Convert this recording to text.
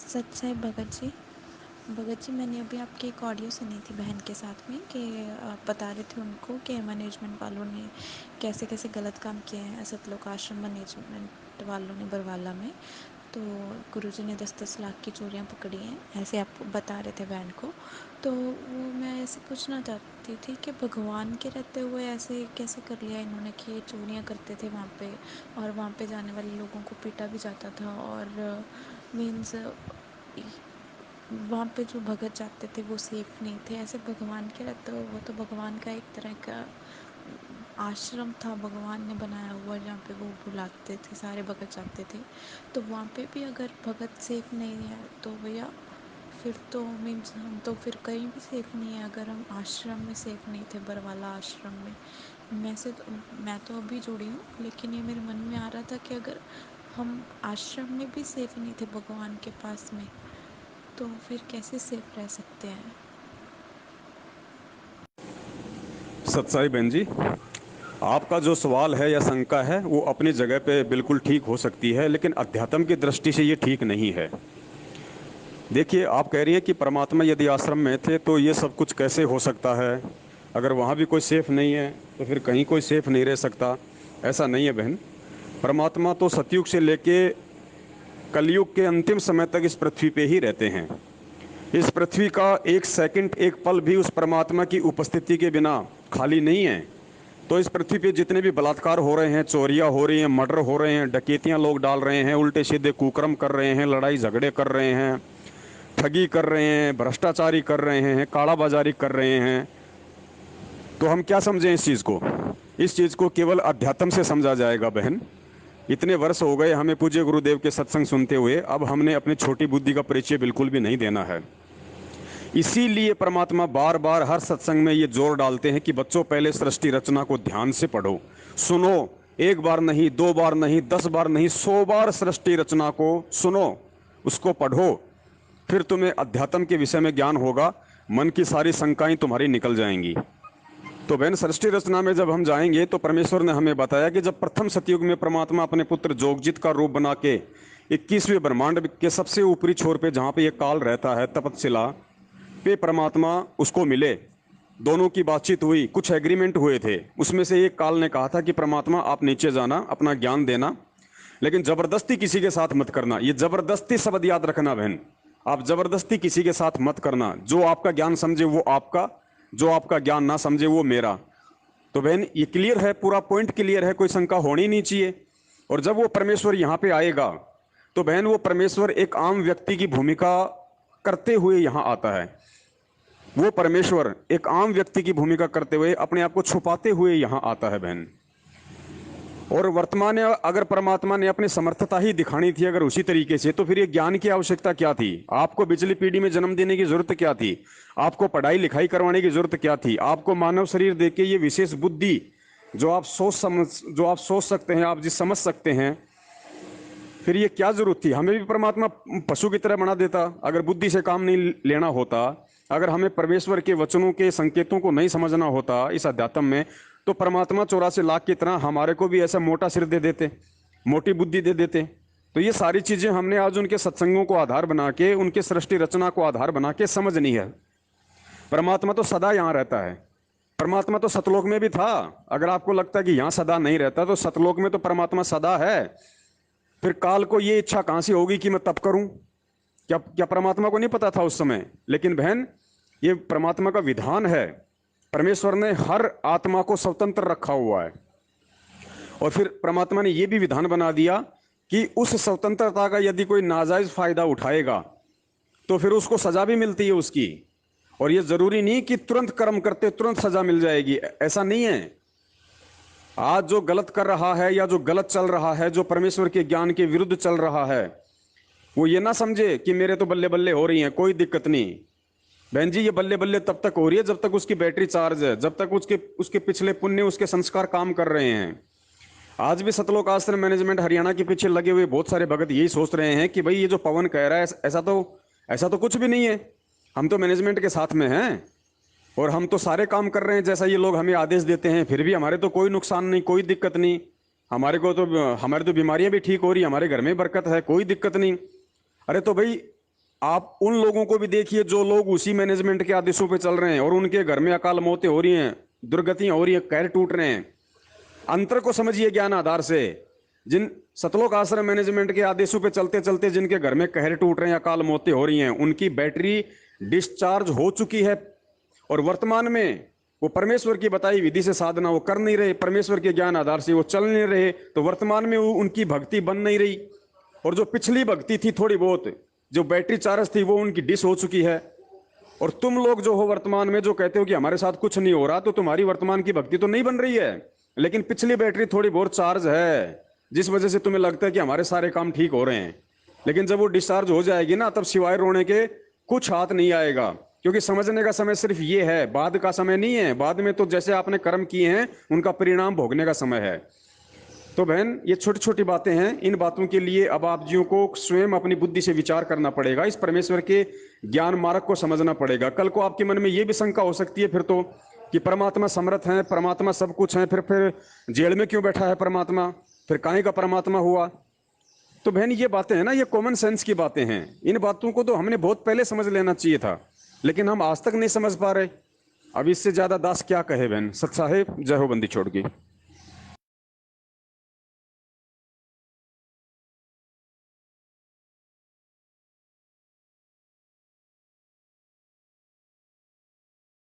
सच है भगत जी मैंने अभी आपकी एक ऑडियो सुनी थी बहन के साथ में कि आप बता रहे थे उनको कि मैनेजमेंट वालों ने कैसे कैसे गलत काम किए हैं सतलोक आश्रम मैनेजमेंट वालों ने बरवाला में। तो गुरुजी ने 10-10 लाख की चोरियां पकड़ी हैं, ऐसे आप बता रहे थे बहन को। तो वो मैं ऐसे पूछना चाहती थी कि भगवान के रहते हुए ऐसे कैसे कर लिया इन्होंने कि ये चोरियां करते थे वहाँ पे, और वहाँ पे जाने वाले लोगों को पीटा भी जाता था, और मीन्स वहाँ पे जो भगत जाते थे वो सेफ नहीं थे। ऐसे भगवान के रहते हो, वो तो भगवान का एक तरह का आश्रम था भगवान ने बनाया हुआ, जहाँ पे वो बुलाते थे, सारे भगत जाते थे। तो वहाँ पे भी अगर भगत सेफ नहीं है तो भैया फिर तो मीन्स हम तो फिर कहीं भी सेफ नहीं है, अगर हम आश्रम में सेफ नहीं थे, बरवाला आश्रम में। मैं तो अभी जुड़ी हूँ, लेकिन ये मेरे मन में आ रहा था कि अगर हम आश्रम में भी सेफ नहीं थे भगवान के पास में, तो फिर कैसे सेफ रह सकते हैं। सत्साई बहन जी, आपका जो सवाल है या शंका है वो अपनी जगह पे बिल्कुल ठीक हो सकती है, लेकिन अध्यात्म की दृष्टि से ये ठीक नहीं है। देखिए, आप कह रही हैं कि परमात्मा यदि आश्रम में थे तो ये सब कुछ कैसे हो सकता है। अगर वहाँ भी कोई सेफ नहीं है तो फिर कहीं कोई सेफ नहीं रह सकता। ऐसा नहीं है बहन। परमात्मा तो सतयुग से लेके कलयुग के अंतिम समय तक इस पृथ्वी पे ही रहते हैं। इस पृथ्वी का एक सेकंड, एक पल भी उस परमात्मा की उपस्थिति के बिना खाली नहीं है। तो इस पृथ्वी पे जितने भी बलात्कार हो रहे हैं, चोरियां हो रही हैं, मर्डर हो रहे हैं, डकैतियां लोग डाल रहे हैं, उल्टे सीधे कुकर्म कर रहे हैं, लड़ाई झगड़े कर रहे हैं, ठगी कर रहे हैं, भ्रष्टाचारी कर रहे हैं, काला बाजारी कर रहे हैं, तो हम क्या समझें इस चीज़ को। इस चीज़ को केवल अध्यात्म से समझा जाएगा बहन। इतने वर्ष हो गए हमें पूज्य गुरुदेव के सत्संग सुनते हुए, अब हमने अपनी छोटी बुद्धि का परिचय बिल्कुल भी नहीं देना है। इसीलिए परमात्मा बार बार हर सत्संग में ये जोर डालते हैं कि बच्चों, पहले सृष्टि रचना को ध्यान से पढ़ो, सुनो। एक बार नहीं, दो बार नहीं, 10 बार नहीं, 100 बार सृष्टि रचना को सुनो, उसको पढ़ो। फिर तुम्हें अध्यात्म के विषय में ज्ञान होगा, मन की सारी शंकाएं तुम्हारी निकल जाएंगी। तो बहन, सृष्टि रचना में जब हम जाएंगे तो परमेश्वर ने हमें बताया कि जब प्रथम सतयुग में परमात्मा अपने पुत्र जोगजित का रूप बना के 21वें ब्रह्मांड के सबसे ऊपरी छोर पे, जहाँ पे ये काल रहता है, तपतशिला पे परमात्मा उसको मिले। दोनों की बातचीत हुई, कुछ एग्रीमेंट हुए थे। उसमें से एक काल ने कहा था कि परमात्मा आप नीचे जाना, अपना ज्ञान देना, लेकिन जबरदस्ती किसी के साथ मत करना। ये जबरदस्ती शब्द याद रखना बहन। आप जबरदस्ती किसी के साथ मत करना। जो आपका ज्ञान समझे वो आपका, जो आपका ज्ञान ना समझे वो मेरा। तो बहन, ये क्लियर है, पूरा पॉइंट क्लियर है, कोई शंका होनी नहीं चाहिए। और जब वो परमेश्वर यहाँ पे आएगा तो बहन, वो परमेश्वर एक आम व्यक्ति की भूमिका करते हुए यहाँ आता है। वो परमेश्वर एक आम व्यक्ति की भूमिका करते हुए, अपने आप को छुपाते हुए यहाँ आता है बहन। और वर्तमान में अगर परमात्मा ने अपनी समर्थता ही दिखानी थी अगर उसी तरीके से, तो फिर ये ज्ञान की आवश्यकता क्या थी। आपको पिछली पीढ़ी में जन्म देने की जरूरत क्या थी। आपको पढ़ाई लिखाई करवाने की जरूरत क्या थी। आपको मानव शरीर देके ये विशेष बुद्धि, जो आप सोच सकते हैं, आप जिस समझ सकते हैं, फिर ये क्या जरूरत थी। हमें भी परमात्मा पशु की तरह बना देता अगर बुद्धि से काम नहीं लेना होता। अगर हमें परमेश्वर के वचनों के संकेतों को नहीं समझना होता इस अध्यात्म में, तो परमात्मा 84 लाख की तरह हमारे को भी ऐसा मोटा सिर दे देते, मोटी बुद्धि दे देते। तो ये सारी चीजें हमने आज उनके सत्संगों को आधार बना के, उनके सृष्टि रचना को आधार बना के समझनी है। परमात्मा तो सदा यहाँ रहता है। परमात्मा तो सतलोक में भी था। अगर आपको लगता है कि यहाँ सदा नहीं रहता, तो सतलोक में तो परमात्मा सदा है। फिर काल को ये इच्छा कहां से होगी कि मैं तप करूं। क्या क्या परमात्मा को नहीं पता था उस समय। लेकिन बहन, ये परमात्मा का विधान है। परमेश्वर ने हर आत्मा को स्वतंत्र रखा हुआ है। और फिर परमात्मा ने यह भी विधान बना दिया कि उस स्वतंत्रता का यदि कोई नाजायज फायदा उठाएगा तो फिर उसको सजा भी मिलती है उसकी। और यह जरूरी नहीं कि तुरंत कर्म करते तुरंत सजा मिल जाएगी, ऐसा नहीं है। आज जो गलत कर रहा है या जो गलत चल रहा है, जो परमेश्वर के ज्ञान के विरुद्ध चल रहा है, वो ये ना समझे कि मेरे तो बल्ले बल्ले हो रही हैं, कोई दिक्कत नहीं। बहन जी, ये बल्ले बल्ले तब तक हो रही है जब तक उसकी बैटरी चार्ज है, जब तक उसके उसके पिछले पुण्य, उसके संस्कार काम कर रहे हैं। आज भी सतलोक आश्रम मैनेजमेंट हरियाणा के पीछे लगे हुए बहुत सारे भगत यही सोच रहे हैं कि भाई ये जो पवन कह रहा है, ऐसा तो कुछ भी नहीं है। हम तो मैनेजमेंट के साथ में हैं और हम तो सारे काम कर रहे हैं जैसा ये लोग हमें आदेश देते हैं, फिर भी हमारे तो कोई नुकसान नहीं, कोई दिक्कत नहीं। हमारी तो बीमारियां भी ठीक हो रही है, हमारे घर में बरकत है, कोई दिक्कत नहीं। अरे तो भाई, आप उन लोगों को भी देखिए जो लोग उसी मैनेजमेंट के आदेशों पे चल रहे हैं और उनके घर में अकाल मौतें हो रही हैं, दुर्गतियां हो रही हैं, कहर टूट रहे हैं। अंतर को समझिए ज्ञान आधार से। जिन सतलोक आश्रम मैनेजमेंट के आदेशों पे चलते चलते जिनके घर में कहर टूट रहे हैं, अकाल मौतें हो रही हैं, उनकी बैटरी डिस्चार्ज हो चुकी है और वर्तमान में वो परमेश्वर की बताई विधि से साधना वो कर नहीं रहे, परमेश्वर के ज्ञान आधार से वो चल नहीं रहे, तो वर्तमान में वो उनकी भक्ति बन नहीं रही। और जो पिछली भक्ति थी थोड़ी बहुत, जो बैटरी चार्ज थी, वो उनकी डिस हो चुकी है। और तुम लोग जो हो वर्तमान में जो कहते हो कि हमारे साथ कुछ नहीं हो रहा, तो तुम्हारी वर्तमान की भक्ति तो नहीं बन रही है, लेकिन पिछली बैटरी थोड़ी बहुत चार्ज है, जिस वजह से तुम्हें लगता है कि हमारे सारे काम ठीक हो रहे हैं। लेकिन जब वो डिस्चार्ज हो जाएगी ना, तब सिवाय रोने के कुछ हाथ नहीं आएगा। क्योंकि समझने का समय सिर्फ ये है, बाद का समय नहीं है। बाद में तो जैसे आपने कर्म किए हैं उनका परिणाम भोगने का समय है। तो बहन, ये छोटी छोटी बातें हैं। इन बातों के लिए अब आप जियों को स्वयं अपनी बुद्धि से विचार करना पड़ेगा, इस परमेश्वर के ज्ञान मार्ग को समझना पड़ेगा। कल को आपके मन में ये भी शंका हो सकती है फिर तो, कि परमात्मा समर्थ है, परमात्मा सब कुछ है, फिर जेल में क्यों बैठा है परमात्मा, फिर काहे का परमात्मा हुआ। तो बहन, ये बातें हैं ना, ये कॉमन सेंस की बातें हैं। इन बातों को तो हमने बहुत पहले समझ लेना चाहिए था, लेकिन हम आज तक नहीं समझ पा रहे। अब इससे ज्यादा दास क्या कहे बहन। सत साहेब, जय हो बंदी छोड़ की।